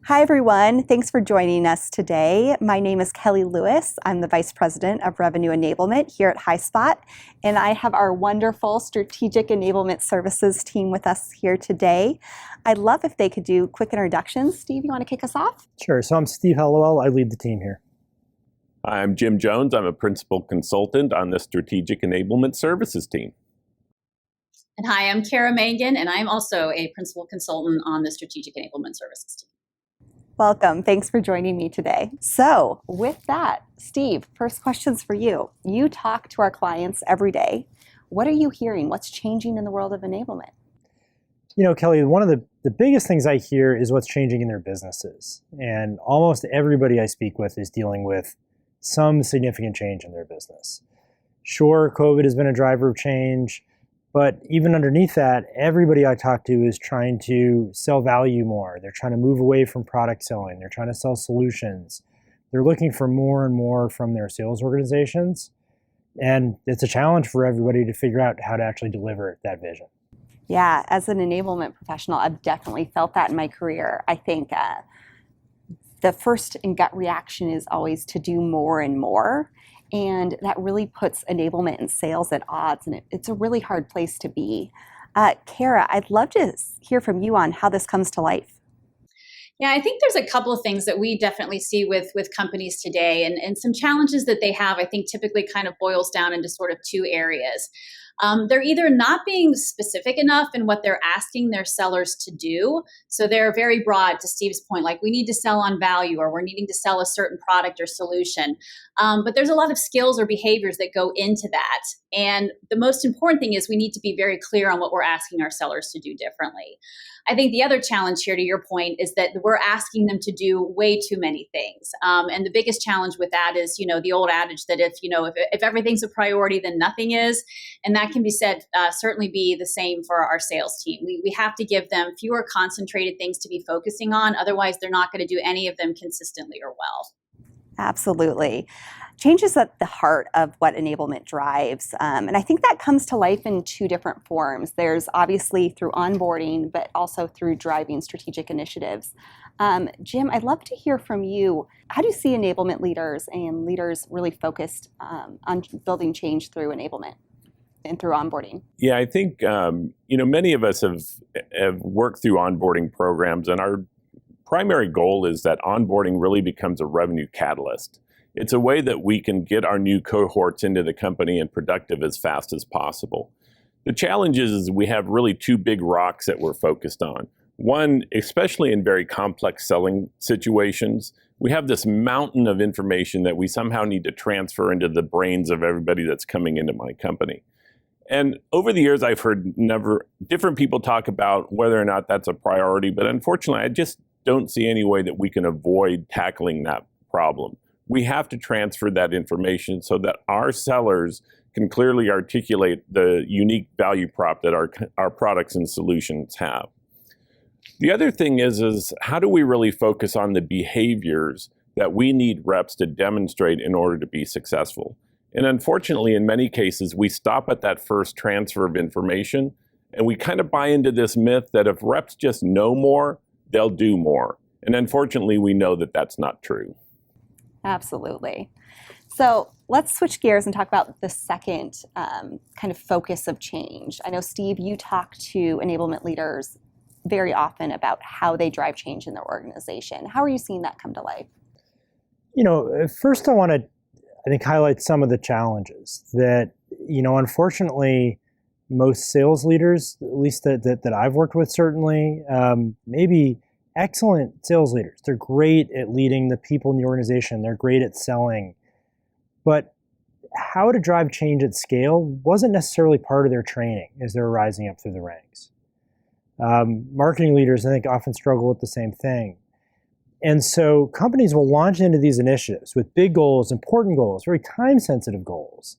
Hi, everyone. Thanks for joining us today. My name is Kelly Lewis. I'm the Vice President of Revenue Enablement here at HighSpot, and I have our wonderful Strategic Enablement Services team with us here today. I'd love if they could do quick introductions. Steve, you want to kick us off? Sure. So I'm Steve Hallowell. I lead the team here. I'm Jim Jones. I'm a principal consultant on the Strategic Enablement Services team. And hi, I'm Kara Mangan, and I'm also a principal consultant on the Strategic Enablement Services team. Welcome. Thanks for joining me today. So with that, Steve, first question's for you. You talk to our clients every day. What are you hearing? What's changing in the world of enablement? You know, Kelly, one of the biggest things I hear is what's changing in their businesses. And almost everybody I speak with is dealing with some significant change in their business. Sure, COVID has been a driver of change, but even underneath that, everybody I talk to is trying to sell value more. They're trying to move away from product selling. They're trying to sell solutions. They're looking for more and more from their sales organizations. And it's a challenge for everybody to figure out how to actually deliver that vision. Yeah, as an enablement professional, I've definitely felt that in my career. I think the first gut reaction is always to do more and more. And that really puts enablement and sales at odds, and it's a really hard place to be. Kara, I'd love to hear from you on how this comes to life. Yeah, I think there's a couple of things that we definitely see with companies today, and some challenges that they have, I think typically kind of boils down into sort of two areas. They're either not being specific enough in what they're asking their sellers to do. So they're very broad, to Steve's point, like we need to sell on value, or we're needing to sell a certain product or solution. But there's a lot of skills or behaviors that go into that. And the most important thing is we need to be very clear on what we're asking our sellers to do differently. I think the other challenge here, to your point, is that we're asking them to do way too many things. And the biggest challenge with that is, the old adage that if everything's a priority, then nothing is. And that can be said, certainly be the same for our sales team. We have to give them fewer concentrated things to be focusing on. Otherwise, they're not going to do any of them consistently or well. Absolutely. Change is at the heart of what enablement drives. And I think that comes to life in two different forms. There's obviously through onboarding, but also through driving strategic initiatives. Jim, I'd love to hear from you. How do you see enablement leaders and leaders really focused on building change through enablement and through onboarding? Yeah, I think, many of us have worked through onboarding programs, and our primary goal is that onboarding really becomes a revenue catalyst. It's a way that we can get our new cohorts into the company and productive as fast as possible. The challenge is we have really two big rocks that we're focused on. One, especially in very complex selling situations, we have this mountain of information that we somehow need to transfer into the brains of everybody that's coming into my company. And over the years, I've heard different people talk about whether or not that's a priority, but unfortunately, I just don't see any way that we can avoid tackling that problem. We have to transfer that information so that our sellers can clearly articulate the unique value prop that our products and solutions have. The other thing is how do we really focus on the behaviors that we need reps to demonstrate in order to be successful? And unfortunately, in many cases, we stop at that first transfer of information, and we kind of buy into this myth that if reps just know more, they'll do more. And unfortunately, we know that that's not true. Absolutely. So let's switch gears and talk about the second kind of focus of change. I know, Steve, you talk to enablement leaders very often about how they drive change in their organization. How are you seeing that come to life? First I want to, highlight some of the challenges that, unfortunately, most sales leaders, at least that I've worked with certainly, maybe excellent sales leaders. They're great at leading the people in the organization. They're great at selling. But how to drive change at scale wasn't necessarily part of their training as they're rising up through the ranks. Marketing leaders, I think, often struggle with the same thing. And so companies will launch into these initiatives with big goals, important goals, very time-sensitive goals,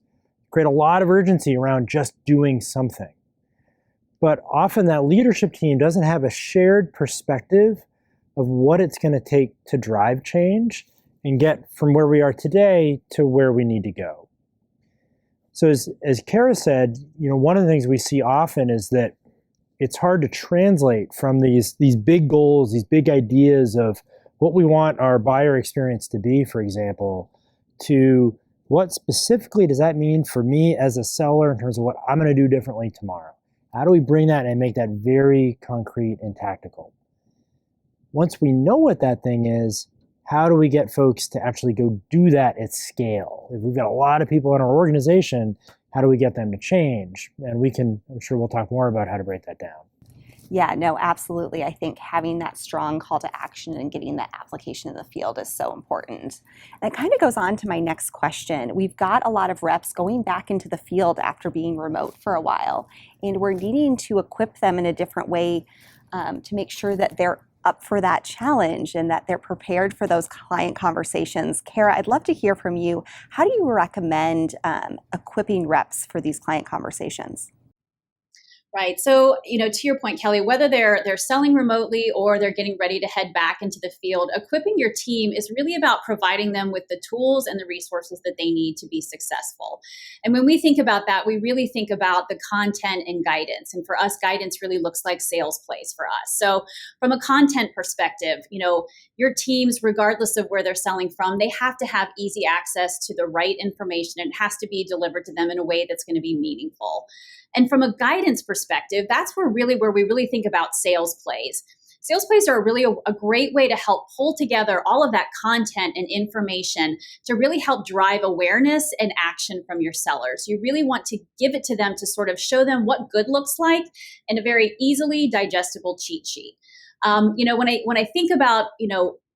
create a lot of urgency around just doing something. But often that leadership team doesn't have a shared perspective of what it's going to take to drive change and get from where we are today to where we need to go. So as Kara said, one of the things we see often is that it's hard to translate from these big goals, these big ideas of what we want our buyer experience to be, for example, to what specifically does that mean for me as a seller in terms of what I'm going to do differently tomorrow? How do we bring that and make that very concrete and tactical? Once we know what that thing is, how do we get folks to actually go do that at scale? If we've got a lot of people in our organization, how do we get them to change? And I'm sure we'll talk more about how to break that down. Yeah, no, absolutely. I think having that strong call to action and getting that application in the field is so important. And it kind of goes on to my next question. We've got a lot of reps going back into the field after being remote for a while, and we're needing to equip them in a different way to make sure that they're up for that challenge and that they're prepared for those client conversations. Kara, I'd love to hear from you. How do you recommend equipping reps for these client conversations? Right. So, to your point, Kelly, whether they're selling remotely or they're getting ready to head back into the field, equipping your team is really about providing them with the tools and the resources that they need to be successful. And when we think about that, we really think about the content and guidance. And for us, guidance really looks like sales plays for us. So from a content perspective, your teams, regardless of where they're selling from, they have to have easy access to the right information. It has to be delivered to them in a way that's going to be meaningful. And from a guidance perspective, that's where we really think about sales plays. Sales plays are really a great way to help pull together all of that content and information to really help drive awareness and action from your sellers. You really want to give it to them to sort of show them what good looks like in a very easily digestible cheat sheet. When I think about,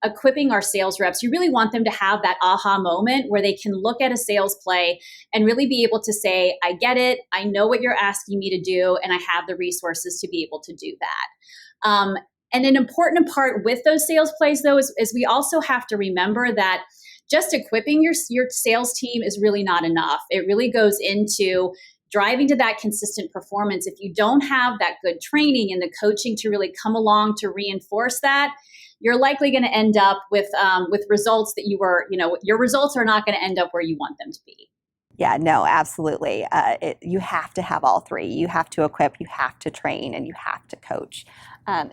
equipping our sales reps, you really want them to have that aha moment where they can look at a sales play and really be able to say, I get it, I know what you're asking me to do, and I have the resources to be able to do that. And an important part with those sales plays, though, is we also have to remember that just equipping your sales team is really not enough. It really goes into driving to that consistent performance. If you don't have that good training and the coaching to really come along to reinforce that, you're likely going to end up with results that your results are not going to end up where you want them to be. Yeah, no, absolutely. You have to have all three. You have to equip, you have to train, and you have to coach.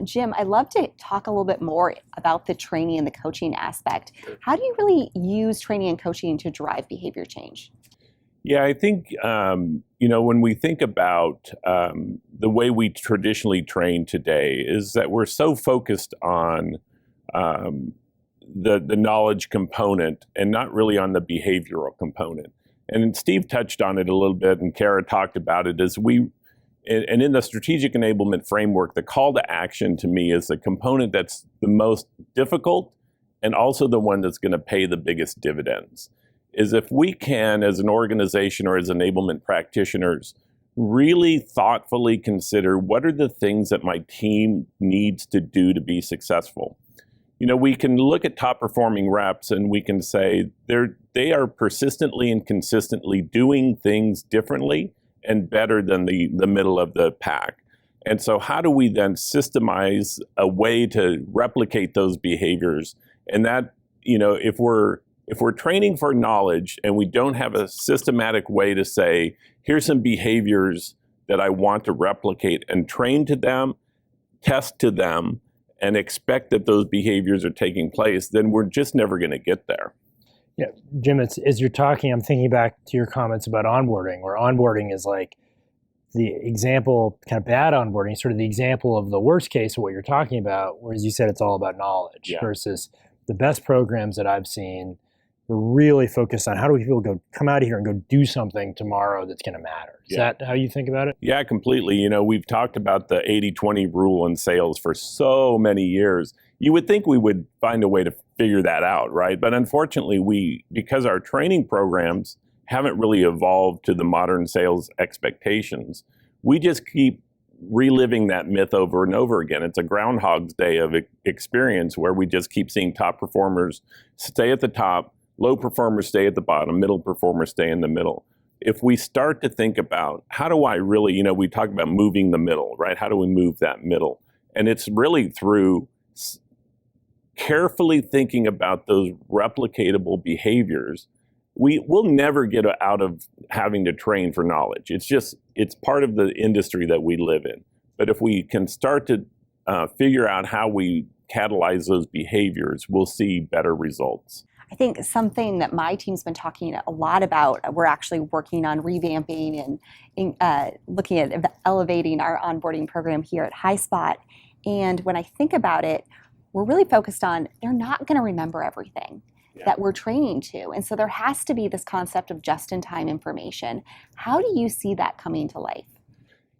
Jim, I'd love to talk a little bit more about the training and the coaching aspect. How do you really use training and coaching to drive behavior change? Yeah, I think, when we think about the way we traditionally train today is that we're so focused on the knowledge component and not really on the behavioral component. And Steve touched on it a little bit, and Kara talked about it, and in the strategic enablement framework, the call to action to me is the component that's the most difficult and also the one that's going to pay the biggest dividends. Is if we can, as an organization or as enablement practitioners, really thoughtfully consider what are the things that my team needs to do to be successful. We can look at top performing reps and we can say they are persistently and consistently doing things differently and better than the middle of the pack. And so how do we then systemize a way to replicate those behaviors? And that, if we're training for knowledge and we don't have a systematic way to say, here's some behaviors that I want to replicate and train to them, test to them, and expect that those behaviors are taking place, then we're just never going to get there. Yeah, Jim, as you're talking, I'm thinking back to your comments about onboarding, where onboarding is like the example, kind of bad onboarding, sort of the example of the worst case of what you're talking about, whereas you said it's all about knowledge versus the best programs that I've seen. We're really focused on how do people come out of here and go do something tomorrow that's going to matter. Is that how you think about it? Yeah, completely. We've talked about the 80-20 rule in sales for so many years. You would think we would find a way to figure that out, right? But unfortunately, because our training programs haven't really evolved to the modern sales expectations, we just keep reliving that myth over and over again. It's a Groundhog's Day of experience where we just keep seeing top performers stay at the top, low performers stay at the bottom, middle performers stay in the middle. If we start to think about how do I really, we talk about moving the middle, right? How do we move that middle? And it's really through carefully thinking about those replicatable behaviors. We'll never get out of having to train for knowledge. It's part of the industry that we live in. But if we can start to figure out how we catalyze those behaviors, we'll see better results. I think something that my team's been talking a lot about, we're actually working on revamping and looking at elevating our onboarding program here at HighSpot. And when I think about it, we're really focused on they're not going to remember everything that we're training to. And so there has to be this concept of just-in-time information. How do you see that coming to life?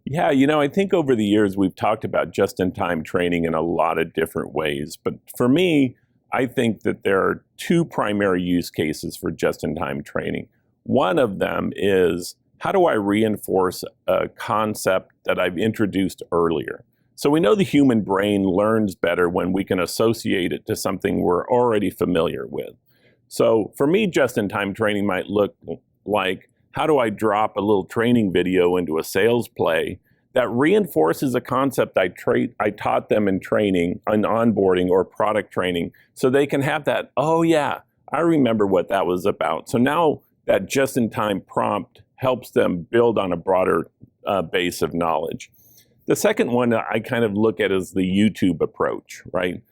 Yeah, I think over the years we've talked about just-in-time training in a lot of different ways. But for me, I think that there are two primary use cases for just-in-time training. One of them is, how do I reinforce a concept that I've introduced earlier? So we know the human brain learns better when we can associate it to something we're already familiar with. So for me, just-in-time training might look like, how do I drop a little training video into a sales play that reinforces a concept I taught them in training, in onboarding or product training, so they can have that, oh yeah, I remember what that was about. So now that just-in-time prompt helps them build on a broader base of knowledge. The second one I kind of look at as the YouTube approach, right?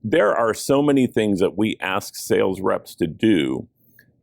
There are so many things that we ask sales reps to do,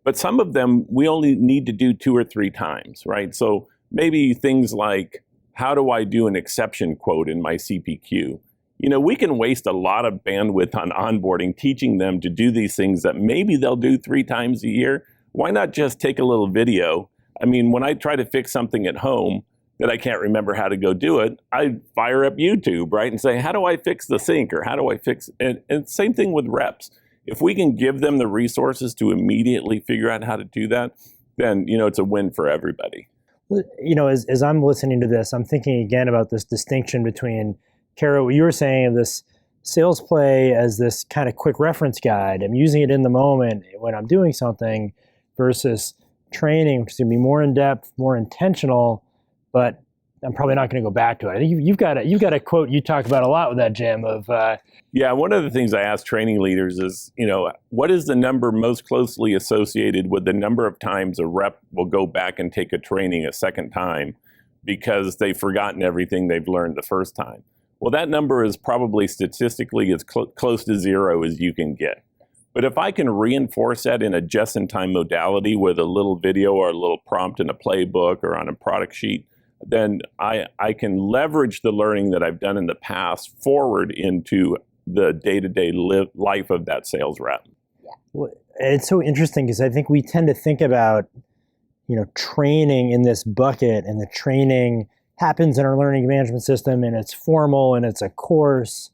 but some of them we only need to do 2 or 3 times, right? So maybe things like, how do I do an exception quote in my CPQ? We can waste a lot of bandwidth on onboarding, teaching them to do these things that maybe they'll do 3 times a year. Why not just take a little video? I mean, when I try to fix something at home that I can't remember how to go do it, I fire up YouTube, right? And say, how do I fix the sink? Or how do I fix it? And same thing with reps. If we can give them the resources to immediately figure out how to do that, then, it's a win for everybody. As I'm listening to this, I'm thinking again about this distinction between, Kara, what you were saying of this sales play as this kind of quick reference guide. I'm using it in the moment when I'm doing something versus training, which is going to be more in-depth, more intentional, but I'm probably not going to go back to it. I think you've got a quote you talk about a lot with that, Jim, of... Yeah, one of the things I ask training leaders is, what is the number most closely associated with the number of times a rep will go back and take a training a second time because they've forgotten everything they've learned the first time? Well, that number is probably statistically as close to 0 as you can get. But if I can reinforce that in a just-in-time modality with a little video or a little prompt in a playbook or on a product sheet, then I can leverage the learning that I've done in the past forward into the day-to-day life of that sales rep. Well, it's so interesting because I think we tend to think about, training in this bucket, and the training happens in our learning management system and it's formal and it's a course.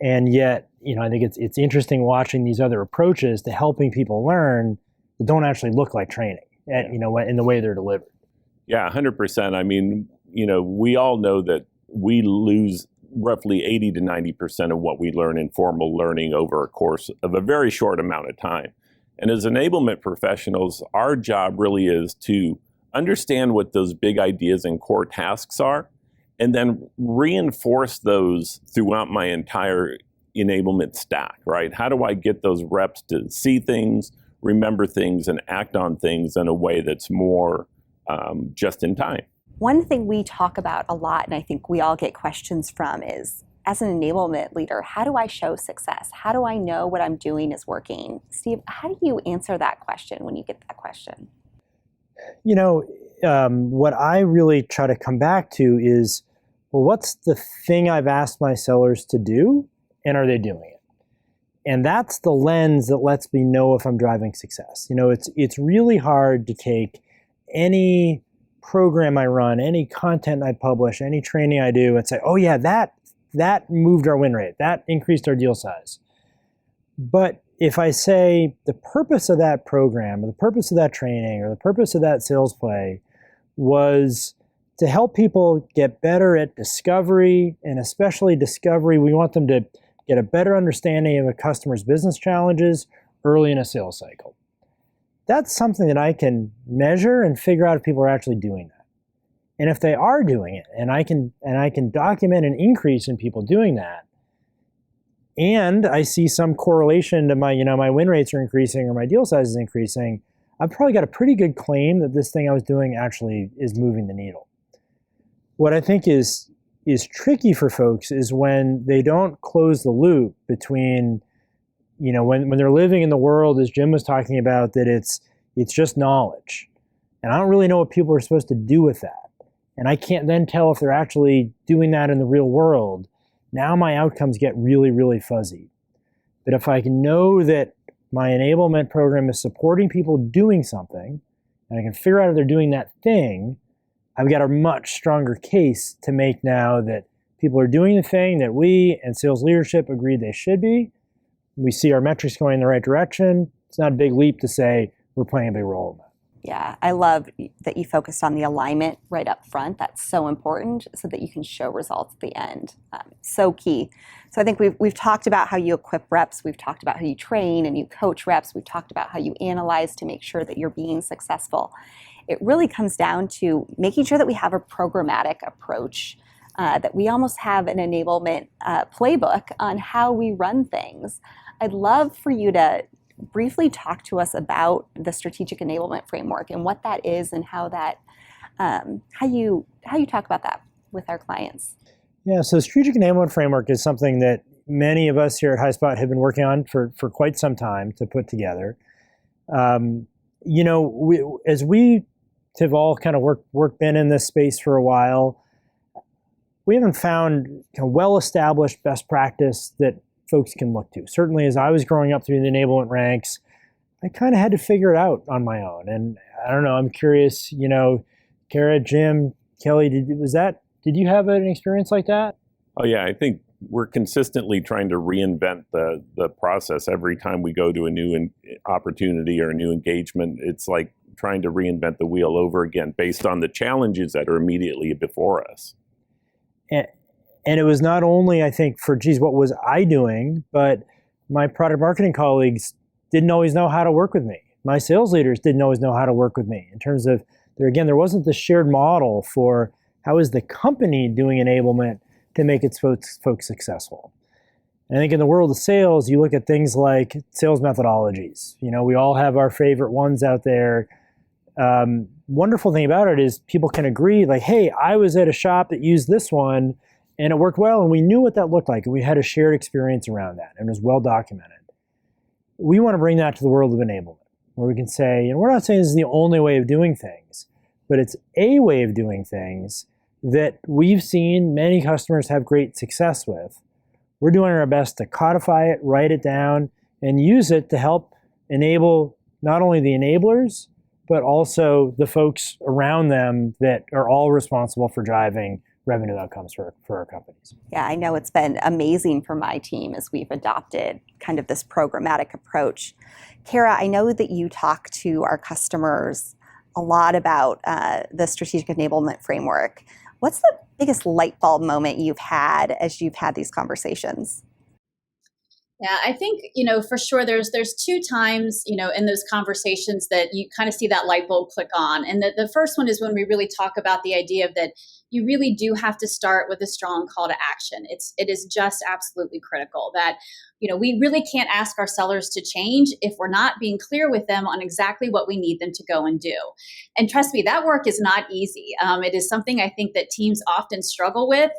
And yet, I think it's interesting watching these other approaches to helping people learn that don't actually look like training, in the way they're delivered. Yeah, 100%. I mean, we all know that we lose roughly 80 to 90% of what we learn in formal learning over a course of a very short amount of time. And as enablement professionals, our job really is to understand what those big ideas and core tasks are, and then reinforce those throughout my entire enablement stack, right? How do I get those reps to see things, remember things, and act on things in a way that's more just in time? One thing we talk about a lot, and I think we all get questions from, is as an enablement leader, how do I show success? How do I know what I'm doing is working? Steve, how do you answer that question when you get that question? What I really try to come back to is, well, what's the thing I've asked my sellers to do, and are they doing it? And that's the lens that lets me know if I'm driving success. It's really hard to take any program I run, any content I publish, any training I do, and say, oh yeah, that moved our win rate, that increased our deal size. But if I say the purpose of that program, or the purpose of that training, or the purpose of that sales play was to help people get better at discovery, and especially discovery, we want them to get a better understanding of a customer's business challenges early in a sales cycle. That's something that I can measure and figure out if people are actually doing that. And if they are doing it, and I can document an increase in people doing that, and I see some correlation to my win rates are increasing or my deal size is increasing, I've probably got a pretty good claim that this thing I was doing actually is moving the needle. What I think is is tricky for folks is when they don't close the loop between, when they're living in the world, as Jim was talking about, that it's just knowledge. And I don't really know what people are supposed to do with that. And I can't then tell if they're actually doing that in the real world. Now my outcomes get really, really fuzzy. But if I can know that my enablement program is supporting people doing something, and I can figure out if they're doing that thing, I've got a much stronger case to make now that people are doing the thing that we and sales leadership agreed they should be. We see our metrics going in the right direction. It's not a big leap to say we're playing a big role in that. Yeah, I love that you focused on the alignment right up front. That's so important so that you can show results at the end. So key. So I think we've talked about how you equip reps. We've talked about how you train and you coach reps. We've talked about how you analyze to make sure that you're being successful. It really comes down to making sure that we have a programmatic approach, that we almost have an enablement playbook on how we run things. I'd love for you to briefly talk to us about the strategic enablement framework and what that is and how you talk about that with our clients. Yeah, so strategic enablement framework is something that many of us here at HighSpot have been working on for quite some time to put together. As we have all kind of been in this space for a while, we haven't found well-established best practice that folks can look to. Certainly as I was growing up through the enablement ranks, I kind of had to figure it out on my own. And I don't know, I'm curious, Kara, Jim, Kelly, did you have an experience like that? Oh yeah, I think we're consistently trying to reinvent the process every time we go to a new opportunity or a new engagement. It's like trying to reinvent the wheel over again based on the challenges that are immediately before us. And it was not only, I think, what was I doing, but my product marketing colleagues didn't always know how to work with me. My sales leaders didn't always know how to work with me in terms of, there wasn't the shared model for how is the company doing enablement to make its folks successful. And I think in the world of sales, you look at things like sales methodologies. We all have our favorite ones out there. Wonderful thing about it is people can agree, like, hey, I was at a shop that used this one, and it worked well, and we knew what that looked like, and we had a shared experience around that, and it was well documented. We want to bring that to the world of enablement, where we can say, we're not saying this is the only way of doing things, but it's a way of doing things that we've seen many customers have great success with. We're doing our best to codify it, write it down, and use it to help enable not only the enablers, but also the folks around them that are all responsible for driving revenue outcomes for our companies. Yeah, I know it's been amazing for my team as we've adopted kind of this programmatic approach. Kara, I know that you talk to our customers a lot about the strategic enablement framework. What's the biggest light bulb moment you've had as you've had these conversations? Yeah, I think, for sure there's two times, in those conversations that you kind of see that light bulb click on. And the first one is when we really talk about the idea of that you really do have to start with a strong call to action. It is just absolutely critical that, we really can't ask our sellers to change if we're not being clear with them on exactly what we need them to go and do. And trust me, that work is not easy. It is something I think that teams often struggle with.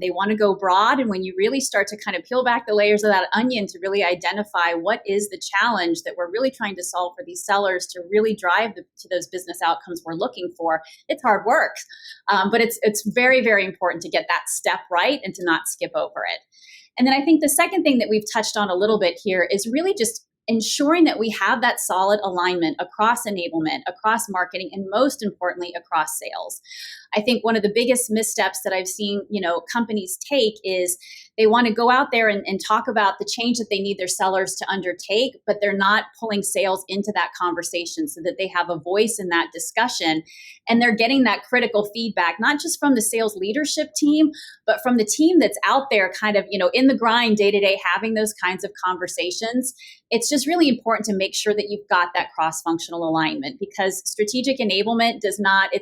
They want to go broad. And when you really start to kind of peel back the layers of that onion to really identify what is the challenge that we're really trying to solve for these sellers to really drive to those business outcomes we're looking for, it's hard work. But it's very, very important to get that step right and to not skip over it. And then I think the second thing that we've touched on a little bit here is really just ensuring that we have that solid alignment across enablement, across marketing, and most importantly, across sales. I think one of the biggest missteps that I've seen, companies take is they want to go out there and talk about the change that they need their sellers to undertake, but they're not pulling sales into that conversation so that they have a voice in that discussion. And they're getting that critical feedback, not just from the sales leadership team, but from the team that's out there kind of, in the grind day to day, having those kinds of conversations. It's just really important to make sure that you've got that cross-functional alignment, because strategic enablement it's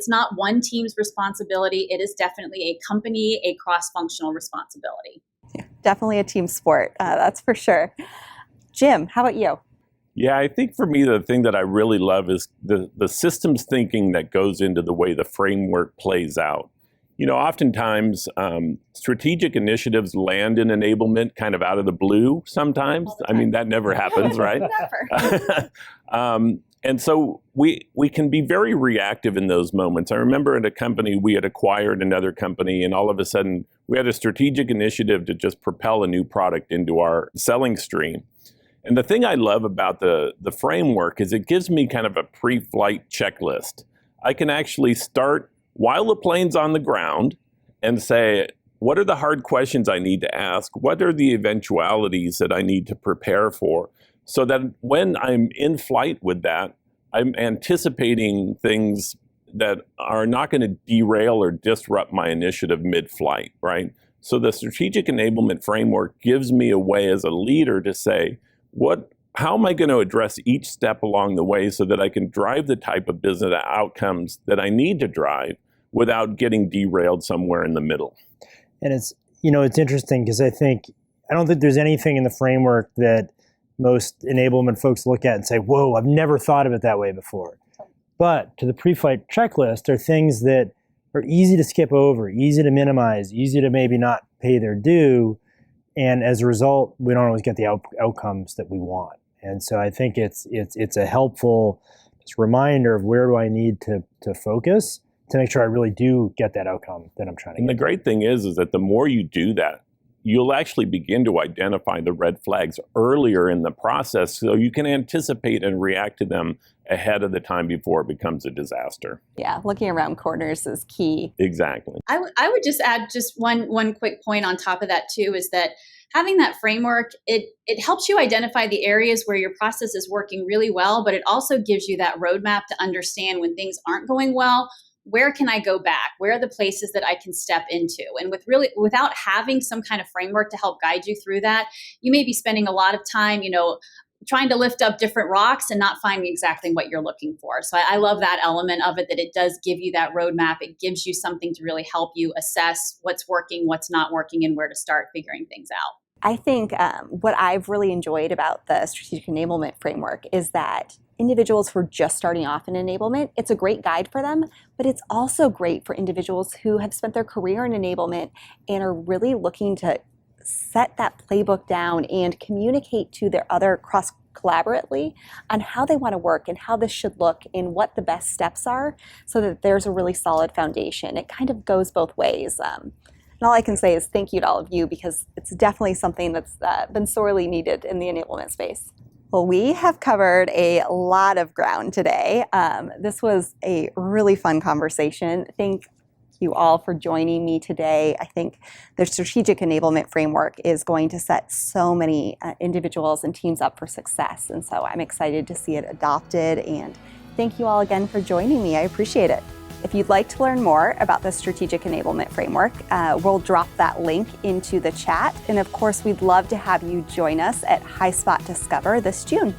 not one team's responsibility. It is definitely a company, a cross-functional responsibility. Yeah, definitely a team sport, that's for sure. Jim, how about you? Yeah, I think for me, the thing that I really love is the systems thinking that goes into the way the framework plays out. Oftentimes strategic initiatives land in enablement kind of out of the blue sometimes. I mean, that never happens, right? Never. And so we can be very reactive in those moments. I remember at a company, we had acquired another company, and all of a sudden we had a strategic initiative to just propel a new product into our selling stream. And the thing I love about the framework is it gives me kind of a pre-flight checklist. I can actually start while the plane's on the ground and say, what are the hard questions I need to ask? What are the eventualities that I need to prepare for? So that when I'm in flight with that, I'm anticipating things that are not going to derail or disrupt my initiative mid-flight, right? So the strategic enablement framework gives me a way as a leader to say, how am I going to address each step along the way so that I can drive the type of business outcomes that I need to drive without getting derailed somewhere in the middle? And it's interesting because I don't think there's anything in the framework that most enablement folks look at and say, whoa, I've never thought of it that way before. But to the pre-flight checklist are things that are easy to skip over, easy to minimize, easy to maybe not pay their due. And as a result, we don't always get the outcomes that we want. And so I think it's a helpful reminder of where do I need to focus to make sure I really do get that outcome that I'm trying to get. And the great thing is that the more you do that, you'll actually begin to identify the red flags earlier in the process so you can anticipate and react to them ahead of the time before it becomes a disaster. Yeah, looking around corners is key. Exactly. I would just add just one quick point on top of that too, is that having that framework, it helps you identify the areas where your process is working really well, but it also gives you that roadmap to understand when things aren't going well. Where can I go back? Where are the places that I can step into? And without having some kind of framework to help guide you through that, you may be spending a lot of time, trying to lift up different rocks and not finding exactly what you're looking for. So I love that element of it, that it does give you that roadmap. It gives you something to really help you assess what's working, what's not working, and where to start figuring things out. I think what I've really enjoyed about the strategic enablement framework is that individuals who are just starting off in enablement, it's a great guide for them, but it's also great for individuals who have spent their career in enablement and are really looking to set that playbook down and communicate to their other collaboratively on how they want to work and how this should look and what the best steps are so that there's a really solid foundation. It kind of goes both ways. And all I can say is thank you to all of you, because it's definitely something that's been sorely needed in the enablement space. Well, we have covered a lot of ground today. This was a really fun conversation. Thank you all for joining me today. I think the strategic enablement framework is going to set so many individuals and teams up for success. And so I'm excited to see it adopted. And thank you all again for joining me. I appreciate it. If you'd like to learn more about the strategic enablement framework, we'll drop that link into the chat. And of course, we'd love to have you join us at HighSpot Discover this June.